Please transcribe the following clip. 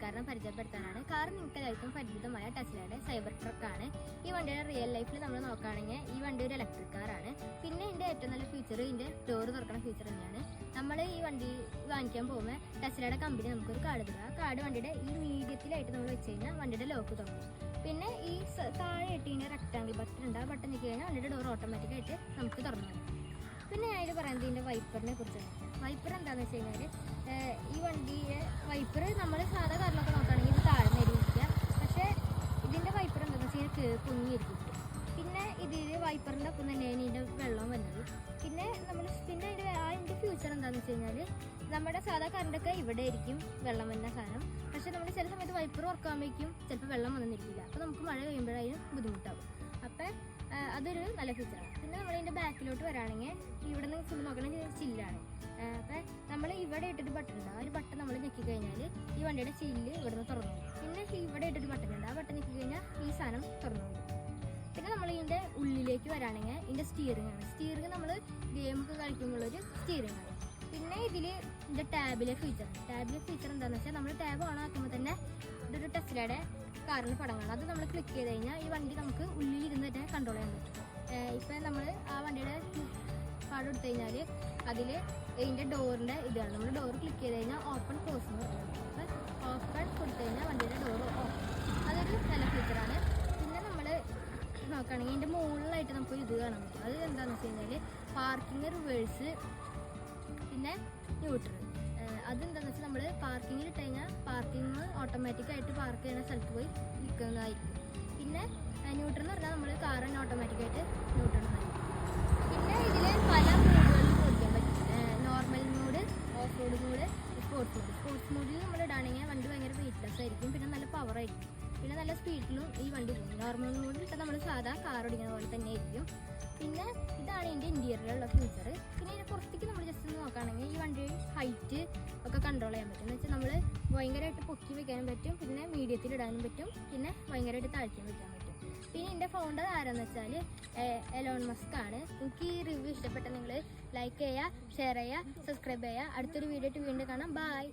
വണ്ടിക്കാരനെ പരിചയപ്പെടുത്താനാണ്. Car നിങ്ങൾക്ക് എല്ലാവർക്കും പരിചിതമായ ടെസ്ലയുടെ സൈബർ ട്രക്കാണ്. ഈ വണ്ടിയുടെ റിയൽ ലൈഫിൽ നമ്മൾ നോക്കുകയാണെങ്കിൽ ഈ വണ്ടി ഒരു ഇലക്ട്രിക് കാറാണ്. പിന്നെ ഇതിൻ്റെ ഏറ്റവും നല്ല ഫീച്ചർ ഇതിൻ്റെ ഡോറ് തുറക്കുന്ന ഫീച്ചർ തന്നെയാണ്. നമ്മൾ ഈ വണ്ടി വാങ്ങിക്കാൻ പോകുമ്പോൾ ടെസ്ലയുടെ കമ്പനി നമുക്കൊരു കാർഡ് തരും. ആ കാർഡ് വണ്ടിയുടെ ഈ മീഡിയത്തിലായിട്ട് നമ്മൾ വെച്ച് കഴിഞ്ഞാൽ വണ്ടിയുടെ ലോക്ക് തുറക്കും. പിന്നെ ഈ താഴെ ഇട്ടിൻ്റെ റെക്ടാങ്കിൾ ബട്ടൺ ഉണ്ട്. ആ ബട്ടൺ നിൽക്കി കഴിഞ്ഞാൽ വണ്ടിയുടെ ഡോർ ഓട്ടോമാറ്റിക്കായിട്ട് നമുക്ക് തുറന്നു തരും. പിന്നെ ഞാനിത് പറയുന്നത് ഇതിൻ്റെ വൈപ്പറിനെ കുറിച്ചാണ്. വൈപ്പർ എന്താണെന്ന് വെച്ച് കഴിഞ്ഞാൽ ഈ വണ്ടിയെ വൈപ്പർ നമ്മൾ സാധാ കാറിലൊക്കെ നോക്കുകയാണെങ്കിൽ ഇത് താഴ്ന്ന ഇരിക്കുക. പക്ഷേ ഇതിൻ്റെ വൈപ്പർ എന്താണെന്ന് വെച്ച് കഴിഞ്ഞാൽ പൊങ്ങിയിരിക്കും. പിന്നെ ഇതിൽ വൈപ്പറിൻ്റെ ഒപ്പം തന്നെയാണ് ഇതിൻ്റെ വെള്ളം വരുന്നത്. പിന്നെ അതിൻ്റെ ഫ്യൂച്ചർ എന്താണെന്ന് വെച്ച് കഴിഞ്ഞാൽ നമ്മുടെ സാധാ കാറിൻ്റെയൊക്കെ ഇവിടെ ആയിരിക്കും വെള്ളം വരുന്ന സാധനം. പക്ഷേ നമ്മൾ ചില സമയത്ത് വൈപ്പർ വർക്കാകുമ്പോഴേക്കും ചിലപ്പോൾ വെള്ളം വന്നിരിക്കില്ല. അപ്പോൾ നമുക്ക് മഴ പെയ്യുമ്പോഴായാലും ബുദ്ധിമുട്ടാകും. അപ്പം അതൊരു നല്ല ഫീച്ചറാണ്. പിന്നെ നമ്മളിതിൻ്റെ ബാക്കിലോട്ട് വരാണെങ്കിൽ ഇവിടെ നിന്ന് ഫുൾ നോക്കണമെങ്കിൽ ചില്ലാണ്. അപ്പം നമ്മൾ ഇവിടെ ഇട്ടിട്ട് ബട്ടൺ ഉണ്ട്. ആ ഒരു ബട്ടൺ നമ്മൾ ഞെക്കി കഴിഞ്ഞാൽ ഈ വണ്ടിയുടെ ചില്ല് ഇവിടെ നിന്ന് തുറന്നു. പിന്നെ ഇവിടെ ഇട്ടിട്ട് ബട്ടൺ ഉണ്ട്. ആ ബട്ടൺ ഞെക്കി കഴിഞ്ഞാൽ ഈ സാധനം തുറന്നു. പിന്നെ നമ്മൾ ഇതിൻ്റെ ഉള്ളിലേക്ക് വരാണെങ്കിൽ ഇതിൻ്റെ സ്റ്റിയറിംഗ് ആണ്. സ്റ്റിയറിംഗ് നമ്മൾ ഗെയിമൊക്കെ കളിക്കുമ്പോഴൊരു സ്റ്റിയറിംഗ് ആണ്. പിന്നെ ഇതിൻ്റെ ടാബിലെ ഫീച്ചർ എന്താണെന്ന് വെച്ചാൽ നമ്മൾ ടാബ് ഓൺ ആക്കുമ്പോൾ തന്നെ ഇതൊരു ടെസ്ലയുടെ കാറിന് പടം കാണാം. അത് നമ്മൾ ക്ലിക്ക് ചെയ്ത് കഴിഞ്ഞാൽ ഈ വണ്ടി നമുക്ക് ഉള്ളിലിരുന്ന് തന്നെ കൺട്രോൾ ചെയ്യാൻ പറ്റും. ഇപ്പം നമ്മൾ ആ വണ്ടിയുടെ കാർഡ് എടുത്തു കഴിഞ്ഞാൽ അതിൽ ഇതിൻ്റെ ഡോറിൻ്റെ ഇതാണ്. നമ്മൾ ഡോർ ക്ലിക്ക് ചെയ്ത് കഴിഞ്ഞാൽ ഓപ്പൺ ക്ലോസ് എന്ന് പറയുന്നത്. അപ്പം ഓപ്പൺ കൊടുത്തു കഴിഞ്ഞാൽ വണ്ടിയുടെ ഡോർ ഓപ്പൺ. അതൊരു നല്ല ഫീച്ചറാണ്. പിന്നെ നമ്മൾ നോക്കുകയാണെങ്കിൽ ഇതിൻ്റെ മുകളിലായിട്ട് നമുക്ക് ഇത് കാണാൻ പറ്റും. അത് എന്താണെന്ന് വെച്ച് കഴിഞ്ഞാൽ പാർക്കിംഗ്, റിവേഴ്സ്, പിന്നെ ന്യൂട്രൽ. അതെന്താണെന്ന് വെച്ചാൽ നമ്മൾ പാർക്കിങ്ങിൽ ഇട്ട് കഴിഞ്ഞാൽ പാർക്കിങ് ഓട്ടോമാറ്റിക്കായിട്ട് പാർക്ക് ചെയ്യുന്ന സ്ഥലത്ത് പോയി നിൽക്കുന്നതായിരിക്കും. പിന്നെ ന്യൂട്രൽ എന്ന് പറഞ്ഞാൽ നമ്മൾ കാർ തന്നെ ഓട്ടോമാറ്റിക്കായിട്ട് ന്യൂട്രൽ ആയിരിക്കും. പിന്നെ ഇതിൽ പല മോഡുകളിൽ ഓടിക്കാൻ പറ്റും. Normal mode, off road mode, sports മോഡിൽ നമ്മൾ ഇടുകയാണെങ്കിൽ വണ്ടി ഭയങ്കര വെയിറ്റ്ലെസ് ആയിരിക്കും. പിന്നെ നല്ല പവറായിരിക്കും. പിന്നെ നല്ല സ്പീഡിലും ഈ വണ്ടി പോകും. നോർമൽ മോഡിൽ ഇട്ടാൽ നമ്മൾ സാധാ കാർ ഓടിക്കുന്ന പോലെ തന്നെ ആയിരിക്കും. പിന്നെ ഇതാണ് ഇതിൻ്റെ ഇൻറ്റീരിയറിലുള്ള ഫീച്ചർ. പിന്നെ ഇതിനെ പുറത്തേക്ക് നമ്മൾ ജസ്റ്റ് ഒന്ന് നോക്കുകയാണെങ്കിൽ ഈ വണ്ടി ഹൈറ്റ് ഒക്കെ കൺട്രോൾ ചെയ്യാൻ പറ്റും. എന്ന് വെച്ചാൽ നമ്മൾ ഭയങ്കരമായിട്ട് പൊക്കി വയ്ക്കാനും പറ്റും. പിന്നെ മീഡിയത്തിൽ ഇടാനും പറ്റും. പിന്നെ ഭയങ്കരമായിട്ട് താഴ്ത്തി വയ്ക്കാൻ പറ്റും. പിന്നെ ഇതിൻ്റെ ഫൗണ്ടർ ആരാന്ന് വെച്ചാൽ എലോൺ മസ്ക് ആണ്. എനിക്ക് ഈ റിവ്യൂ ഇഷ്ടപ്പെട്ട നിങ്ങൾ ലൈക്ക് ചെയ്യുക, ഷെയർ ചെയ്യുക, സബ്സ്ക്രൈബ് ചെയ്യുക. അടുത്തൊരു വീഡിയോ ആയിട്ട് വീണ്ടും കാണാം. ബൈ.